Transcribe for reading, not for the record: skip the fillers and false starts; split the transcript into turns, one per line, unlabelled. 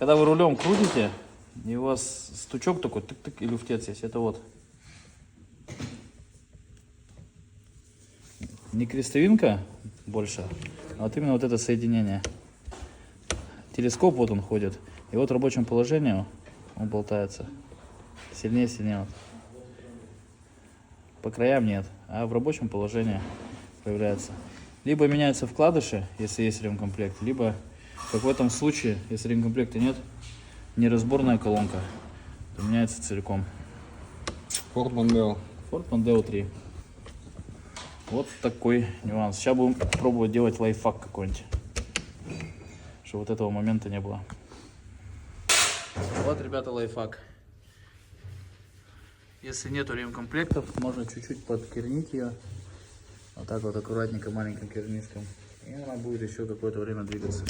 когда вы рулем крутите, и у вас стучок такой, тык-тык, и люфтец есть, это вот. Не крестовинка больше, а вот именно вот это соединение. Телескоп вот он ходит, и вот в рабочем положении он болтается. Сильнее. Вот. По краям нет, а в рабочем положении появляется. Либо меняются вкладыши, если есть ремкомплект, либо, как в этом случае, если ремкомплекта нет, неразборная колонка, то меняется целиком.
Ford Mondeo.
Ford Mondeo 3. Вот такой нюанс. Сейчас будем пробовать делать лайфхак какой-нибудь, чтобы вот этого момента не было. Вот, ребята, лайфхак. Если нету ремкомплектов, можно чуть-чуть подкернить ее. Вот так вот аккуратненько маленьким кернишком. И она будет еще какое-то время двигаться.